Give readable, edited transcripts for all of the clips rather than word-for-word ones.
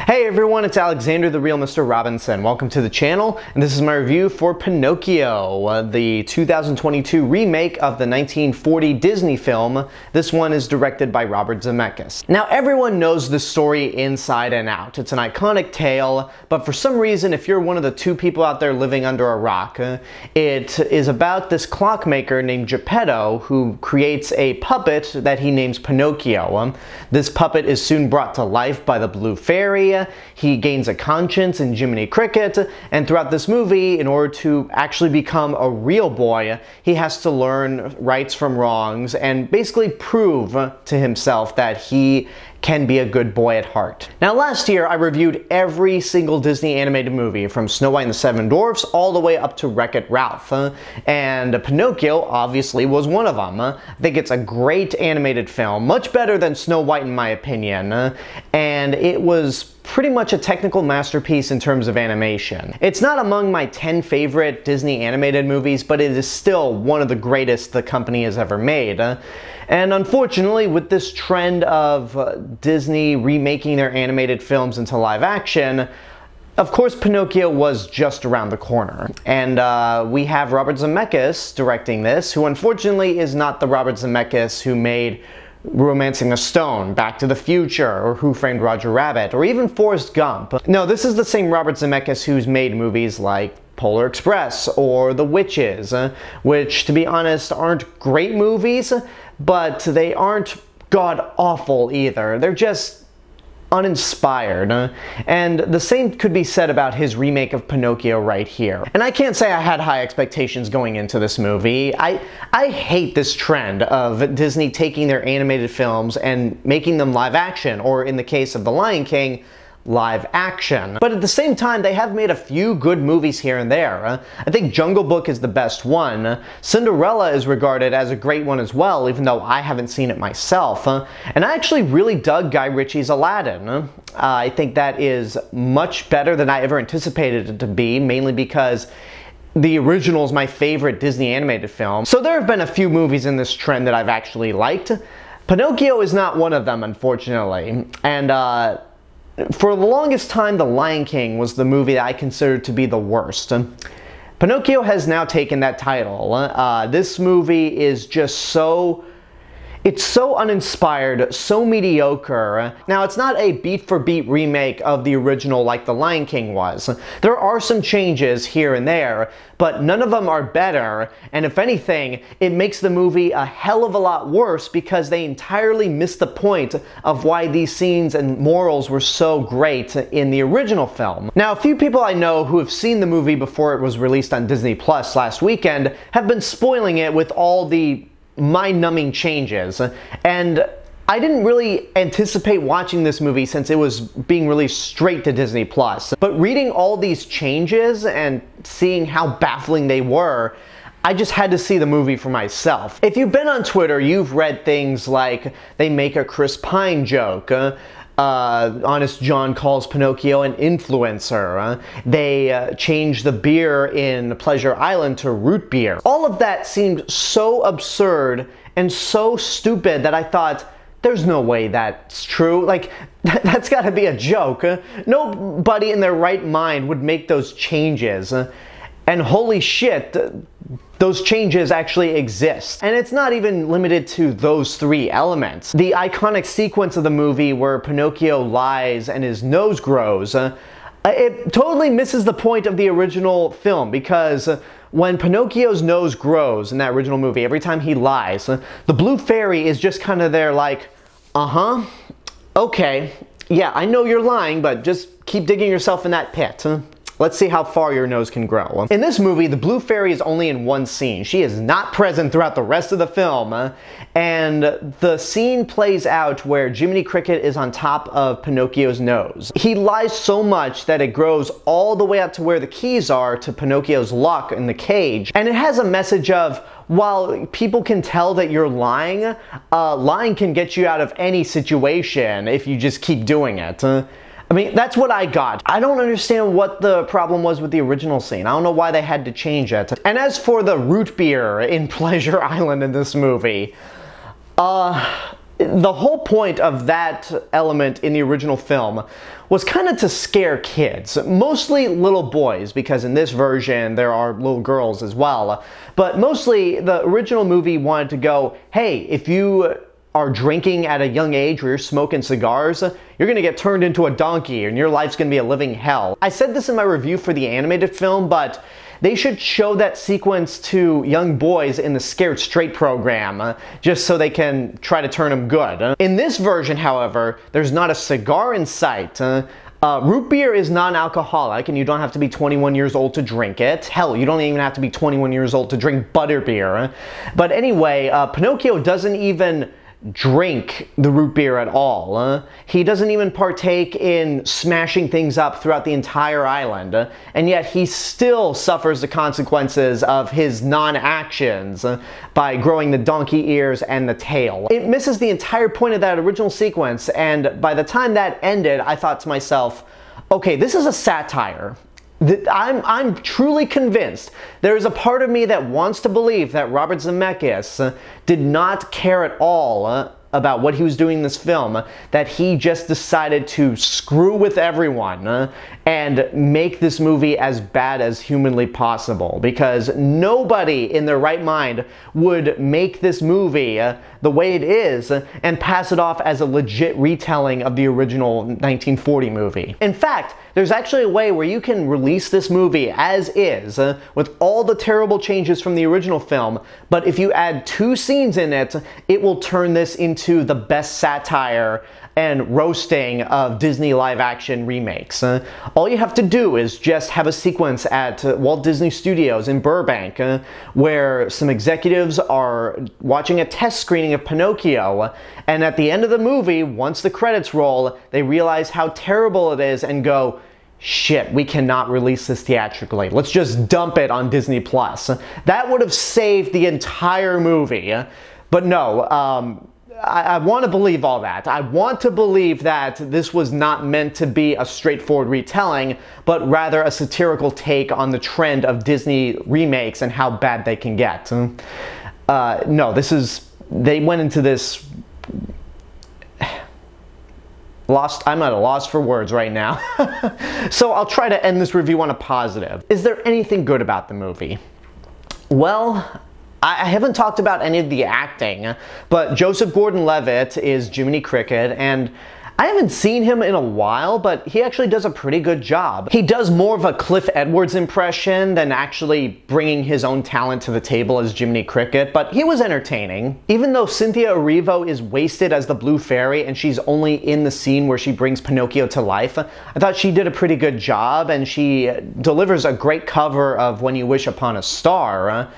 Hey everyone, it's Alexander the Real Mr. Robinson. Welcome to the channel, and this is my review for Pinocchio, the 2022 remake of the 1940 Disney film. This one is directed by Robert Zemeckis. Now everyone knows this story inside and out. It's an iconic tale, but for some reason, if you're one of the two people out there living under a rock, it is about this clockmaker named Geppetto who creates a puppet that he names Pinocchio. This puppet is soon brought to life by the Blue Fairy. He gains a conscience in Jiminy Cricket, and throughout this movie, in order to actually become a real boy, he has to learn rights from wrongs and basically prove to himself that he can be a good boy at heart. Now last year I reviewed every single Disney animated movie from Snow White and the Seven Dwarfs all the way up to Wreck-It Ralph, and Pinocchio obviously was one of them. I think it's a great animated film, much better than Snow White in my opinion, and it was pretty much a technical masterpiece in terms of animation. It's not among my 10 favorite Disney animated movies, but it is still one of the greatest the company has ever made. And unfortunately, with this trend of Disney remaking their animated films into live action, of course Pinocchio was just around the corner. And we have Robert Zemeckis directing this, who unfortunately is not the Robert Zemeckis who made Romancing the Stone, Back to the Future, or Who Framed Roger Rabbit, or even Forrest Gump. No, this is the same Robert Zemeckis who's made movies like Polar Express or The Witches, which, to be honest, aren't great movies, but they aren't god-awful either. They're just uninspired. And the same could be said about his remake of Pinocchio right here. And I can't say I had high expectations going into this movie. I hate this trend of Disney taking their animated films and making them live action, or in the case of The Lion King, live action. But at the same time, they have made a few good movies here and there. I think Jungle Book is the best one. Cinderella is regarded as a great one as well, even though I haven't seen it myself. And I actually really dug Guy Ritchie's Aladdin. I think that is much better than I ever anticipated it to be, mainly because the original is my favorite Disney animated film. So there have been a few movies in this trend that I've actually liked. Pinocchio is not one of them, unfortunately. And for the longest time, The Lion King was the movie that I considered to be the worst. Pinocchio has now taken that title. This movie is just so... it's so uninspired, so mediocre. Now, it's not a beat-for-beat remake of the original like The Lion King was. There are some changes here and there, but none of them are better, and if anything, it makes the movie a hell of a lot worse because they entirely missed the point of why these scenes and morals were so great in the original film. Now, a few people I know who have seen the movie before it was released on Disney Plus last weekend have been spoiling it with all the mind-numbing changes, and I didn't really anticipate watching this movie since it was being released straight to Disney Plus. But reading all these changes and seeing how baffling they were, I just had to see the movie for myself. If you've been on Twitter, you've read things like they make a Chris Pine joke, Honest John calls Pinocchio an influencer. They change the beer in Pleasure Island to root beer. All of that seemed so absurd and so stupid that I thought, there's no way that's true. Like, that's gotta be a joke. Nobody in their right mind would make those changes. And holy shit, those changes actually exist. And it's not even limited to those three elements. The iconic sequence of the movie where Pinocchio lies and his nose grows, it totally misses the point of the original film, because when Pinocchio's nose grows in that original movie, every time he lies, the Blue Fairy is just kind of there like, okay, yeah, I know you're lying, but just keep digging yourself in that pit. Let's see how far your nose can grow. In this movie, the Blue Fairy is only in one scene. She is not present throughout the rest of the film. And the scene plays out where Jiminy Cricket is on top of Pinocchio's nose. He lies so much that it grows all the way up to where the keys are to Pinocchio's lock in the cage. And it has a message of, while people can tell that you're lying, lying can get you out of any situation if you just keep doing it. I mean, that's what I got. I don't understand what the problem was with the original scene. I don't know why they had to change it. And as for the root beer in Pleasure Island in this movie, the whole point of that element in the original film was kind of to scare kids, mostly little boys, because in this version there are little girls as well. But mostly the original movie wanted to go, hey, if you are drinking at a young age or you're smoking cigars, you're gonna get turned into a donkey and your life's gonna be a living hell. I said this in my review for the animated film, but they should show that sequence to young boys in the Scared Straight program, just so they can try to turn them good. In this version, however, there's not a cigar in sight. Root beer is non-alcoholic, and you don't have to be 21 years old to drink it. Hell, you don't even have to be 21 years old to drink butterbeer. But anyway, Pinocchio doesn't even drink the root beer at all. He doesn't even partake in smashing things up throughout the entire island, and yet he still suffers the consequences of his non-actions by growing the donkey ears and the tail. It misses the entire point of that original sequence, and by the time that ended, I thought to myself, okay, this is a satire. I'm truly convinced there is a part of me that wants to believe that Robert Zemeckis did not care at all about what he was doing in this film, that he just decided to screw with everyone and make this movie as bad as humanly possible, because nobody in their right mind would make this movie the way it is and pass it off as a legit retelling of the original 1940 movie. In fact, there's actually a way where you can release this movie as is, with all the terrible changes from the original film, but if you add 2 scenes in it, it will turn this into the best satire and roasting of Disney live-action remakes. All you have to do is just have a sequence at Walt Disney Studios in Burbank where some executives are watching a test screening of Pinocchio, and at the end of the movie, once the credits roll, they realize how terrible it is and go, shit, we cannot release this theatrically. Let's just dump it on Disney+. That would have saved the entire movie. But no, I want to believe all that. I want to believe that this was not meant to be a straightforward retelling, but rather a satirical take on the trend of Disney remakes and how bad they can get. No, they went into this I'm at a loss for words right now. So I'll try to end this review on a positive. Is there anything good about the movie? Well, I haven't talked about any of the acting, but Joseph Gordon-Levitt is Jiminy Cricket, and I haven't seen him in a while, but he actually does a pretty good job. He does more of a Cliff Edwards impression than actually bringing his own talent to the table as Jiminy Cricket, but he was entertaining. Even though Cynthia Erivo is wasted as the Blue Fairy and she's only in the scene where she brings Pinocchio to life, I thought she did a pretty good job, and she delivers a great cover of When You Wish Upon a Star.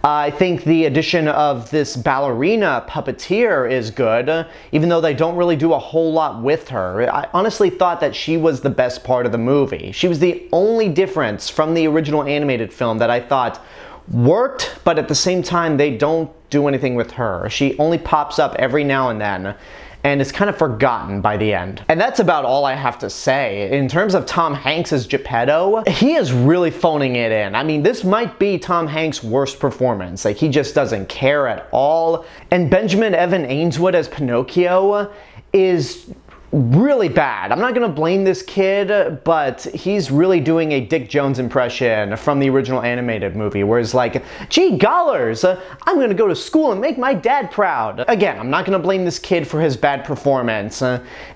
I think the addition of this ballerina puppeteer is good, even though they don't really do a whole lot with her. I honestly thought that she was the best part of the movie. She was the only difference from the original animated film that I thought worked, but at the same time they don't do anything with her. She only pops up every now and then, and is kind of forgotten by the end. And that's about all I have to say. In terms of Tom Hanks as Geppetto, he is really phoning it in. I mean, this might be Tom Hanks' worst performance. Like, he just doesn't care at all. And Benjamin Evan Ainsworth as Pinocchio is really bad. I'm not gonna blame this kid, but he's really doing a Dick Jones impression from the original animated movie, where he's like, gee gollers, I'm gonna go to school and make my dad proud. Again, I'm not gonna blame this kid for his bad performance,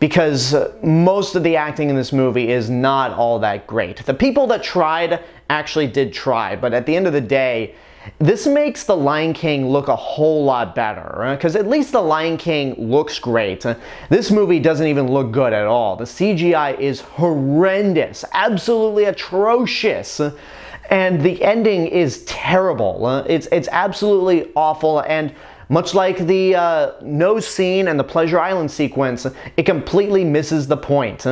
because most of the acting in this movie is not all that great. The people that tried actually did try, but at the end of the day, this makes The Lion King look a whole lot better, because at least The Lion King looks great. This movie doesn't even look good at all. The CGI is horrendous, absolutely atrocious, and the ending is terrible. It's absolutely awful, and much like the nose scene and the Pleasure Island sequence, it completely misses the point.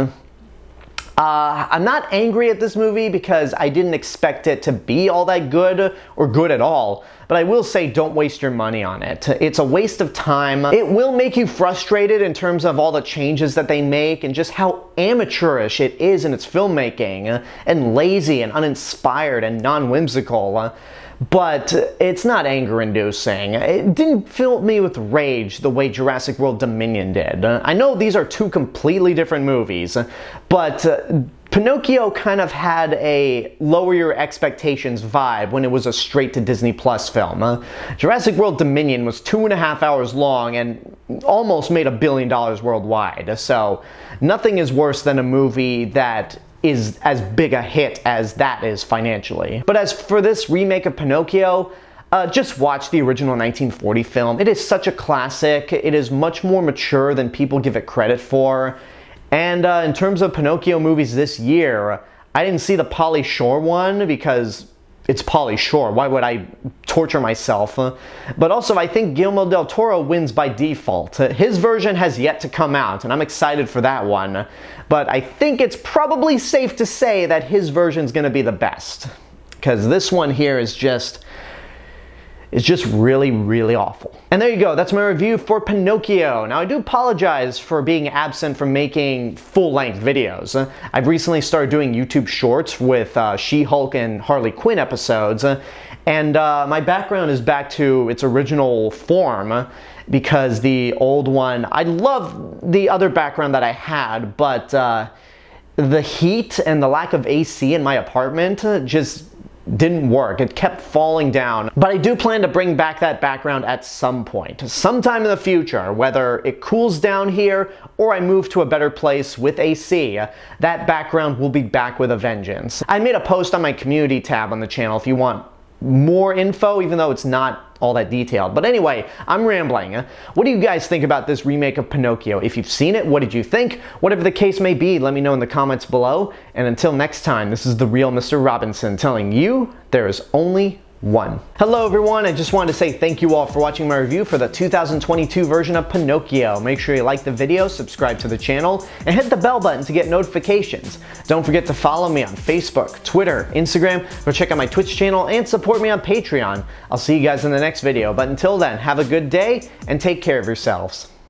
I'm not angry at this movie because I didn't expect it to be all that good or good at all, but I will say don't waste your money on it. It's a waste of time. It will make you frustrated in terms of all the changes that they make and just how amateurish it is in its filmmaking, and lazy and uninspired and non-whimsical. but it's not anger-inducing. It didn't fill me with rage the way Jurassic World Dominion did. I know these are two completely different movies, but Pinocchio kind of had a lower your expectations vibe when it was a straight to Disney Plus film. Jurassic World Dominion was 2.5 hours long and almost made $1 billion worldwide, so nothing is worse than a movie that is as big a hit as that is financially. But as for this remake of Pinocchio, just watch the original 1940 film. It is such a classic. It is much more mature than people give it credit for. And in terms of Pinocchio movies this year, I didn't see the Pauly Shore one because it's Pauly Shore. Why would I torture myself? But also, I think Guillermo del Toro wins by default. His version has yet to come out, and I'm excited for that one. But I think it's probably safe to say that his version's going to be the best, because this one here is just really, really awful. And there you go, that's my review for Pinocchio. Now, I do apologize for being absent from making full-length videos. I've recently started doing YouTube shorts with She-Hulk and Harley Quinn episodes, and my background is back to its original form, because the old one, I love the other background that I had, but the heat and the lack of AC in my apartment just didn't work. It kept falling down. But I do plan to bring back that background at some point, sometime in the future, whether it cools down here or I move to a better place with AC. That background will be back with a vengeance. I made a post on my community tab on the channel if you want more info, even though it's not all that detailed. But anyway, I'm rambling. What do you guys think about this remake of Pinocchio? If you've seen it, what did you think? Whatever the case may be, let me know in the comments below. And until next time, this is the real Mr. Robinson telling you there is only one. Hello everyone, I just wanted to say thank you all for watching my review for the 2022 version of Pinocchio. Make sure you like the video, subscribe to the channel, and hit the bell button to get notifications. Don't forget to follow me on Facebook, Twitter, Instagram, or check out my Twitch channel and support me on Patreon. I'll see you guys in the next video, but until then, have a good day and take care of yourselves.